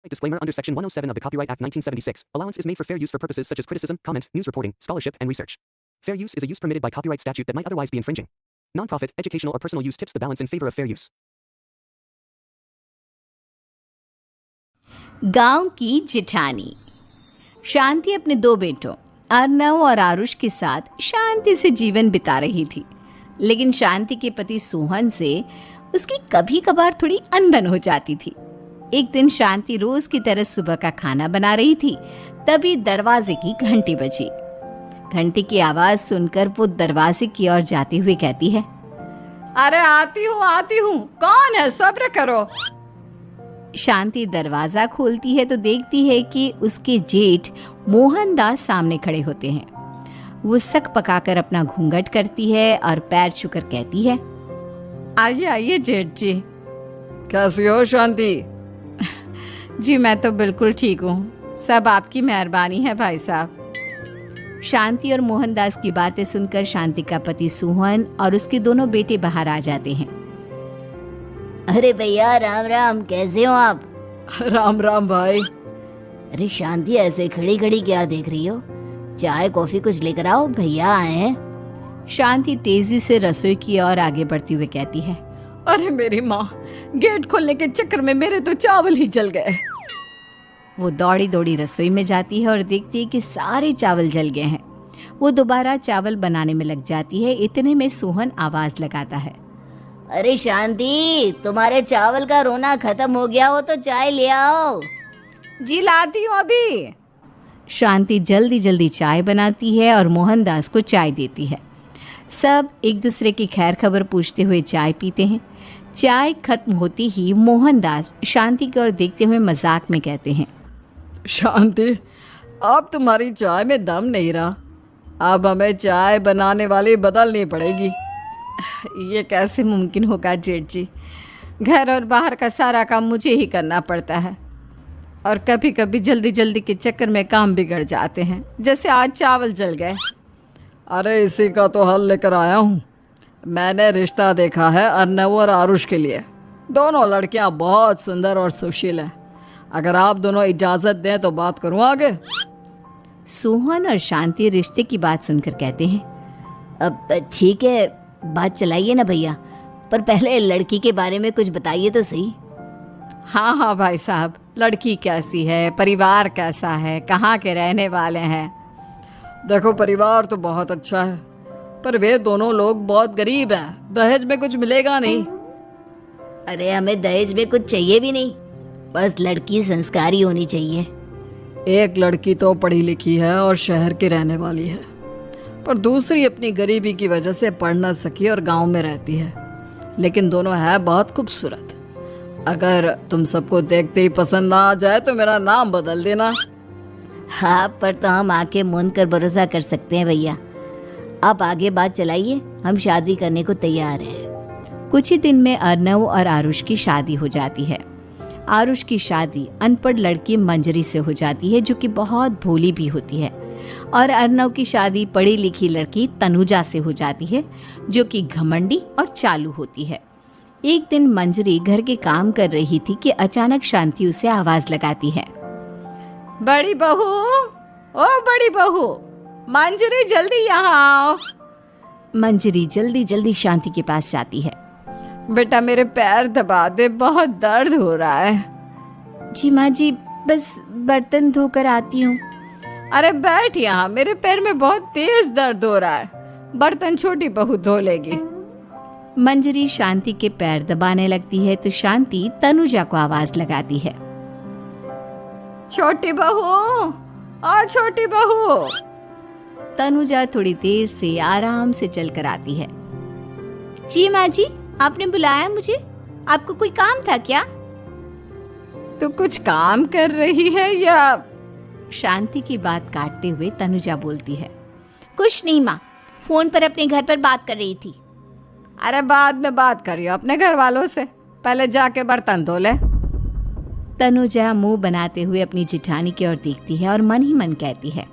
Disclaimer under Section 107 of the Copyright Act 1976. Allowance is made for fair use for purposes such as criticism, comment, news reporting, scholarship, and research. Fair use is a use permitted by copyright statute that might otherwise be infringing. Nonprofit, educational, or personal use tips the balance in favor of fair use. गांव की जिठानी। शांति अपने दो बेटों अर्नव और आरुष के साथ शांति से जीवन बिता रही थी, लेकिन शांति के पति सोहन से उसकी कभी कभार थोड़ी अनबन हो जाती थी। एक दिन शांति रोज की तरह सुबह का खाना बना रही थी, तभी दरवाजे की घंटी बजी। घंटी की आवाज सुनकर वो दरवाजे की ओर जाते हुए कहती है, अरे आती हूँ, कौन है, सब्र करो। शांति दरवाजा खोलती है तो देखती है कि उसके जेठ मोहनदास सामने खड़े होते हैं। वो सक पकाकर अपना घूंघट करती है और पैर छूकर कहती है, आइए आइए जेठ जी। कैसी हो शांति? जी मैं तो बिल्कुल ठीक हूँ, सब आपकी मेहरबानी है भाई साहब। शांति और मोहनदास की बातें सुनकर शांति का पति सोहन और उसके दोनों बेटे बाहर आ जाते हैं। अरे भैया राम राम, कैसे हो आप? राम राम भाई। अरे शांति ऐसे खड़ी खड़ी क्या देख रही हो? चाय कॉफी कुछ लेकर आओ, भैया आए हैं। शांति तेजी से रसोई की ओर आगे बढ़ती हुई कहती है, अरे मेरी माँ, गेट खोलने के चक्कर में मेरे तो चावल ही जल गए। वो दौड़ी दौड़ी रसोई में जाती है और देखती है कि सारे चावल जल गए हैं। वो दोबारा चावल बनाने में लग जाती है। इतने में सोहन आवाज लगाता है, अरे शांति, तुम्हारे चावल का रोना खत्म हो गया हो तो चाय ले आओ। जी लाती हूँ अभी। शांति जल्दी जल्दी चाय बनाती है और मोहनदास को चाय देती है। सब एक दूसरे की खैर खबर पूछते हुए चाय पीते हैं। चाय खत्म होती ही मोहनदास शांति की ओर देखते हुए मजाक में कहते हैं, शांति, अब तुम्हारी चाय में दम नहीं रहा, अब हमें चाय बनाने वाली बदलनी पड़ेगी। ये कैसे मुमकिन होगा जेठ जी, घर और बाहर का सारा काम मुझे ही करना पड़ता है और कभी कभी जल्दी जल्दी के चक्कर में काम बिगड़ जाते हैं, जैसे आज चावल जल गए। अरे इसी का तो हल लेकर आया हूँ। मैंने रिश्ता देखा है अर्नव और आरुष के लिए। दोनों लड़कियाँ बहुत सुंदर और सुशील हैं। अगर आप दोनों इजाज़त दें तो बात करूँ आगे। सोहन और शांति रिश्ते की बात सुनकर कहते हैं, अब ठीक है, बात चलाइए ना भैया, पर पहले लड़की के बारे में कुछ बताइए तो सही। हाँ हाँ भाई साहब, लड़की कैसी है, परिवार कैसा है, कहाँ के रहने वाले हैं? देखो, परिवार तो बहुत अच्छा है, पर वे दोनों लोग बहुत गरीब हैं। दहेज में कुछ मिलेगा नहीं। अरे हमें दहेज में कुछ चाहिए भी नहीं, बस लड़की संस्कारी होनी चाहिए। एक लड़की तो पढ़ी लिखी है और शहर की रहने वाली है, पर दूसरी अपनी गरीबी की वजह से पढ़ न सकी और गांव में रहती है, लेकिन दोनों है बहुत खूबसूरत। अगर तुम सबको देखते ही पसंद ना आ जाए तो मेरा नाम बदल देना। हाँ, पर तो हम आके मूंद कर भरोसा कर सकते हैं भैया। आप आगे बात चलाइए, हम शादी करने को तैयार हैं। कुछ ही दिन में अर्नव और आरुष की शादी हो जाती है। आरुष की शादी अनपढ़ लड़की मंजरी से हो जाती है, जो कि बहुत भोली भी होती है, और अर्नव की शादी पढ़ी लिखी लड़की तनुजा से हो जाती है, जो कि घमंडी और चालू होती है। एक दिन मंजरी घर के काम कर रही थी कि अचानक शांति उसे आवाज लगाती है, बड़ी बहू, ओ बड़ी बहू, मंजरी जल्दी यहाँ आओ। मंजरी जल्दी जल्दी शांति के पास जाती है। बेटा मेरे पैर दबा दे, बहुत दर्द हो रहा है। जी माँ जी, बस बर्तन धोकर आती हूँ। अरे बैठ यहाँ, मेरे पैर में बहुत तेज दर्द हो रहा है, बर्तन छोटी बहू धो लेगी। मंजरी शांति के पैर दबाने लगती है तो शांति तनुजा को आवाज लगाती है, छोटी बहू, और छोटी बहू। तनुजा थोड़ी देर से आराम से चलकर आती है। जी माँ जी, आपने बुलाया मुझे, आपको कोई काम था क्या? तू कुछ काम कर रही है या? शांति की बात काटते हुए तनुजा बोलती है, कुछ नहीं माँ, फोन पर अपने घर पर बात कर रही थी। अरे बाद में बात करियो अपने घर वालों से, पहले जाके बर्तन धो ले। तनुजा मुंह बनाते हुए अपनी जिठानी की ओर देखती है और मन ही मन कहती है,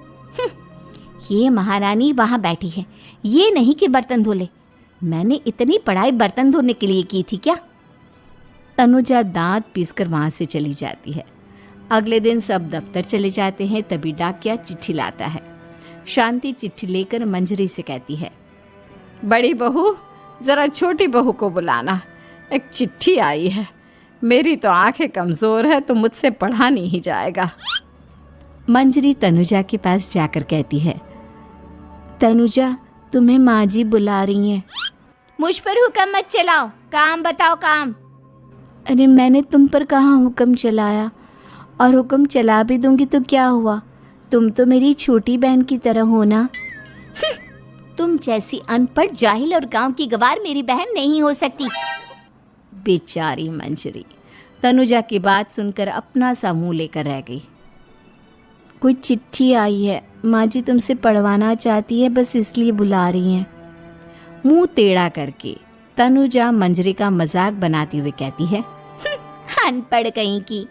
ये महारानी वहां बैठी है, ये नहीं कि बर्तन धो ले। मैंने इतनी पढ़ाई बर्तन धोने के लिए की थी क्या? तनुजा दांत पीसकर वहां से चली जाती है। अगले दिन सब दफ्तर चले जाते हैं, तभी डाकिया चिट्ठी लाता है। शांति चिट्ठी लेकर मंजरी से कहती है, बड़ी बहू, जरा छोटी बहू को बुलाना, एक चिट्ठी आई है। मेरी तो आंखें कमज़ोर है तो मुझसे पढ़ा नहीं जाएगा। मंजरी तनुजा के पास जाकर कहती है, तनुजा, तुम्हें माँ जी बुला रही हैं। मुझ पर हुक्म मत चलाओ, काम बताओ काम। अरे मैंने तुम पर कहाँ हुक्म चलाया, और हुक्म चला भी दूंगी तो क्या हुआ, तुम तो मेरी छोटी बहन की तरह हो ना। तुम जैसी अनपढ़, जाहिल और गांव की गवार मेरी बहन नहीं हो सकती। बेचारी मंजरी तनुजा की बात सुनकर अपना सा मुंह लेकर रह गई। कोई चिट्ठी आई है, माँ जी तुमसे पढ़वाना चाहती है, बस इसलिए बुला रही हैं। मुंह टेढ़ा करके तनुजा मंजरी का मजाक बनाती हुए कहती है, अनपढ़ कहीं की।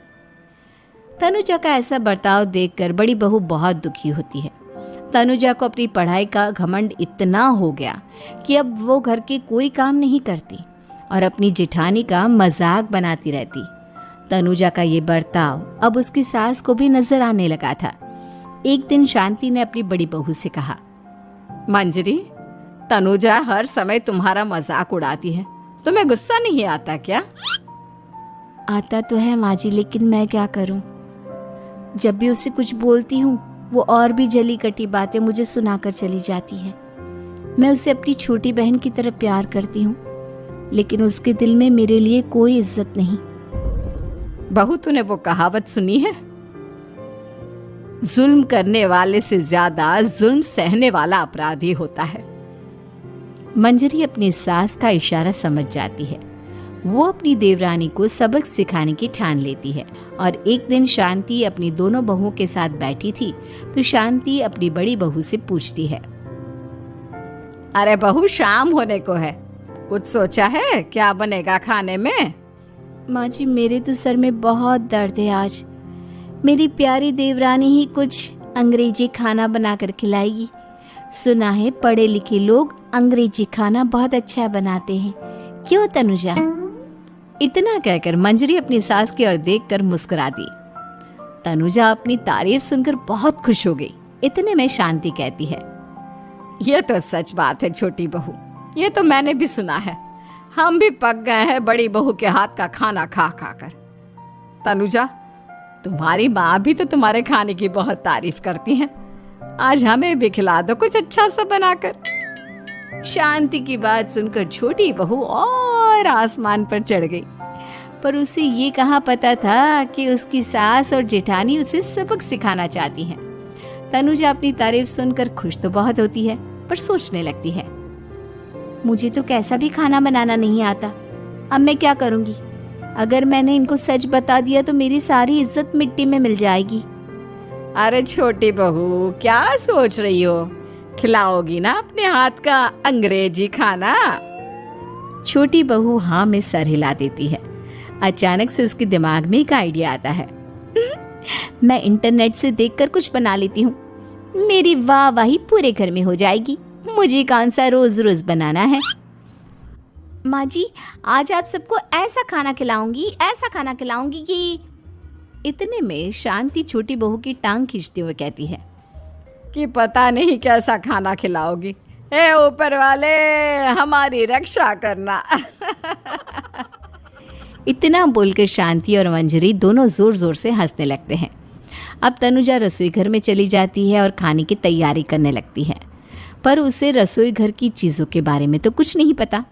तनुजा का ऐसा बर्ताव देखकर बड़ी बहू बहुत दुखी होती है। तनुजा को अपनी पढ़ाई का घमंड इतना हो गया कि अब वो घर के कोई काम नहीं करती और अपनी जेठानी का मजाक बनाती रहती। तनुजा का ये बर्ताव अब उसकी सास को भी नजर आने लगा था। एक दिन शांति ने अपनी बड़ी बहू से कहा, मंजरी, तनुजा हर समय तुम्हारा मजाक उड़ाती है, तुम्हें गुस्सा नहीं आता क्या? आता तो है माँ जी, लेकिन मैं क्या करूं? जब भी उसे कुछ बोलती हूँ वो और भी जली कटी बातें मुझे सुनाकर चली जाती है। मैं उसे अपनी छोटी बहन की तरह प्यार करती हूँ, लेकिन उसके दिल में मेरे लिए कोई इज्जत नहीं। बहू, तूने वो कहावत सुनी है, जुल्म करने वाले से ज्यादा जुल्म सहने वाला अपराधी होता है। मंजरी अपनी सास का इशारा समझ जाती है। वो अपनी देवरानी को सबक सिखाने की ठान लेती है और एक दिन शांति अपनी दोनों बहुओं के साथ बैठी थी तो शांति अपनी बड़ी बहू से पूछती है, अरे बहू, शाम होने को है, कुछ सोचा है क्या बनेगा खाने में? माँ जी, मेरे तो सर में बहुत दर्द है आज। मेरी प्यारी देवरानी ही कुछ अंग्रेजी खाना बनाकर खिलाएगी। सुना है पढ़े लिखे लोग अंग्रेजी खाना बहुत अच्छा बनाते हैं, क्यों तनुजा? इतना कहकर मंजरी अपनी सास की ओर देखकर मुस्कुरा दी। तनुजा अपनी तारीफ सुनकर बहुत खुश हो गई। इतने में शांति कहती है, ये तो सच बात है छोटी बहू, ये तो मैंने भी सुना है। हम भी पक गए हैं बड़ी बहू के हाथ का खाना खा खा कर। तनुजा, तुम्हारी माँ भी तो तुम्हारे खाने की बहुत तारीफ करती हैं। आज हमें भी खिला दो कुछ अच्छा सा बनाकर। शांति की बात सुनकर छोटी बहू और आसमान पर चढ़ गई, पर उसे ये कहाँ पता था कि उसकी सास और जेठानी उसे सबक सिखाना चाहती हैं। तनुजा अपनी तारीफ सुनकर खुश तो बहुत होती है, पर सोचने लगती है, मुझे तो कैसा भी खाना बनाना नहीं आता, अब मैं क्या करूंगी? अगर मैंने इनको सच बता दिया तो मेरी सारी इज्जत मिट्टी में मिल जाएगी। अरे छोटी बहू, क्या सोच रही हो? खिलाओगी ना अपने हाथ का अंग्रेजी खाना? छोटी बहू हाँ में सर हिला देती है। अचानक से उसके दिमाग में एक आइडिया आता है। मैं इंटरनेट से देखकर कुछ बना लेती हूँ, मेरी वाहवाही पूरे घर में हो जाएगी। मुझे कौन सा रोज रोज बनाना है। माँ जी, आज आप सबको ऐसा खाना खिलाऊंगी कि। इतने में शांति छोटी बहू की टांग खींचते हुए कहती है कि पता नहीं कैसा खाना खिलाओगी। ए ऊपर वाले, हमारी रक्षा करना। इतना बोलकर शांति और मंजरी दोनों जोर जोर से हंसने लगते हैं। अब तनुजा रसोई घर में चली जाती है और खाने की तैयारी करने लगती है, पर उसे रसोई घर की चीज़ों के बारे में तो कुछ नहीं पता।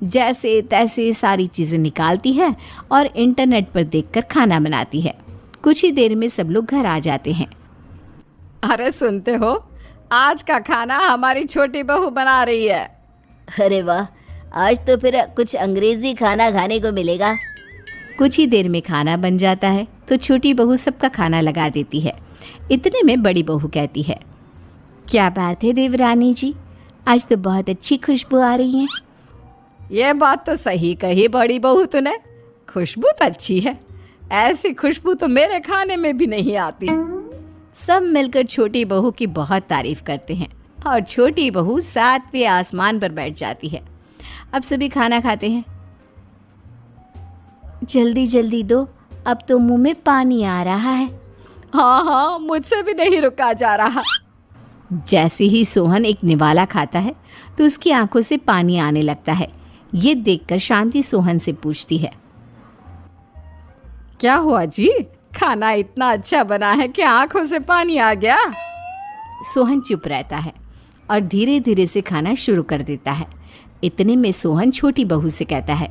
जैसे तैसे सारी चीज़ें निकालती है और इंटरनेट पर देखकर खाना बनाती है। कुछ ही देर में सब लोग घर आ जाते हैं। अरे सुनते हो, आज का खाना हमारी छोटी बहू बना रही है। अरे वाह, आज तो फिर कुछ अंग्रेजी खाना खाने को मिलेगा। कुछ ही देर में खाना बन जाता है तो छोटी बहू सबका खाना लगा देती है। इतने में बड़ी बहू कहती है, क्या बात है देवरानी जी, आज तो बहुत अच्छी खुशबू आ रही है। ये बात तो सही कही बड़ी बहू तूने, खुशबू तो अच्छी है। ऐसी खुशबू तो मेरे खाने में भी नहीं आती। सब मिलकर छोटी बहू की बहुत तारीफ करते हैं और छोटी बहू 7वें आसमान पर बैठ जाती है। अब सभी खाना खाते हैं। जल्दी जल्दी दो, अब तो मुंह में पानी आ रहा है। हाँ हाँ, मुझसे भी नहीं रुका जा रहा। जैसे ही सोहन एक निवाला खाता है तो उसकी आंखों से पानी आने लगता है। ये देखकर शांति सोहन से पूछती है, क्या हुआ जी? खाना इतना अच्छा बना है कि आंखों से पानी आ गया। सोहन चुप रहता है और धीरे धीरे से खाना शुरू कर देता है। इतने में सोहन छोटी बहू से कहता है,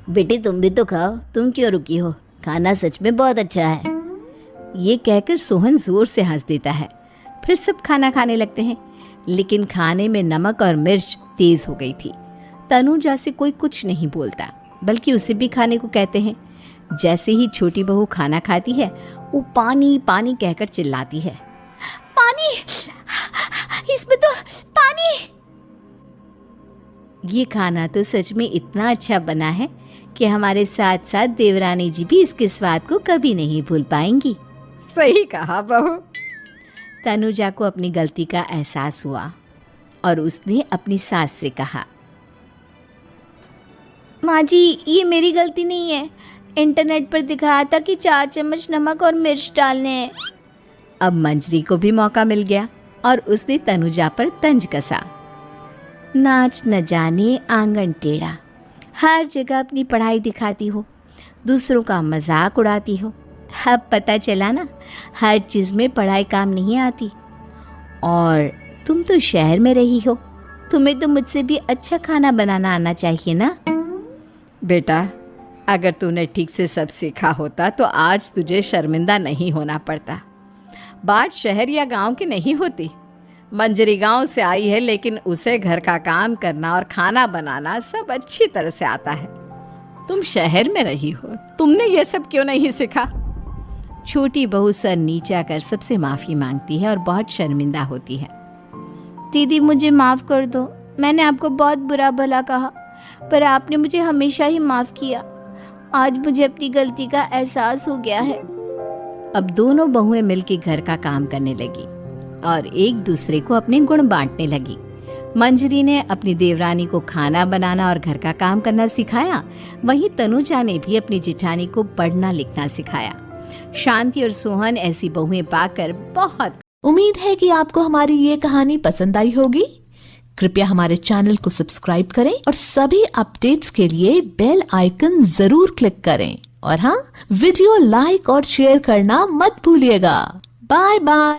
बेटी तुम भी तो खाओ, तुम क्यों रुकी हो? खाना सच में बहुत अच्छा है। ये कहकर सोहन जोर से हंस देता है। फिर सब खाना खाने लगते हैं, लेकिन खाने में नमक और मिर्च तेज हो गई थी। तनुजा से कोई कुछ नहीं बोलता, बल्कि उसे भी खाने को कहते हैं। जैसे ही छोटी बहू खाना खाती है, वो पानी पानी कहकर चिल्लाती है, पानी, इसमें तो पानी। ये खाना तो सच में इतना अच्छा बना है कि हमारे साथ साथ देवरानी जी भी इसके स्वाद को कभी नहीं भूल पाएंगी। सही कहा बहू। तनुजा को अपनी गलती का एहसास हुआ और उसने अपनी सास से कहा, माँ जी ये मेरी गलती नहीं है, इंटरनेट पर दिखाया था कि 4 चम्मच नमक और मिर्च डालने हैं। अब मंजरी को भी मौका मिल गया और उसने तनुजा पर तंज कसा। नाच न जाने आंगन टेढ़ा, हर जगह अपनी पढ़ाई दिखाती हो, दूसरों का मजाक उड़ाती हो। अब पता चला ना, हर चीज़ में पढ़ाई काम नहीं आती। और तुम तो शहर में रही हो, तुम्हें तो मुझसे भी अच्छा खाना बनाना आना चाहिए ना। बेटा, अगर तूने ठीक से सब सीखा होता तो आज तुझे शर्मिंदा नहीं होना पड़ता। बात शहर या गांव की नहीं होती। मंजरी गांव से आई है, लेकिन उसे घर का काम करना और खाना बनाना सब अच्छी तरह से आता है। तुम शहर में रही हो, तुमने ये सब क्यों नहीं सीखा? छोटी बहू सर नीचा कर सबसे माफ़ी मांगती है और बहुत शर्मिंदा होती है। दीदी मुझे माफ़ कर दो, मैंने आपको बहुत बुरा भला कहा, पर आपने मुझे हमेशा ही माफ़ किया। आज मुझे अपनी गलती का एहसास हो गया है। अब दोनों बहुएं मिलकर घर का काम करने लगी और एक दूसरे को अपने गुण बांटने लगी। मंजरी ने अपनी देवरानी को खाना बनाना और घर का काम करना सिखाया, वहीं तनुजा ने भी अपनी जेठानी को पढ़ना लिखना सिखाया। शांति और सोहन ऐसी बहुएं पाकर बहुत उम्मीद है कि आपको हमारी ये कहानी पसंद आई होगी। कृपया हमारे चैनल को सब्सक्राइब करें और सभी अपडेट्स के लिए बेल आइकन जरूर क्लिक करें। और हाँ, वीडियो लाइक और शेयर करना मत भूलिएगा। Bye bye.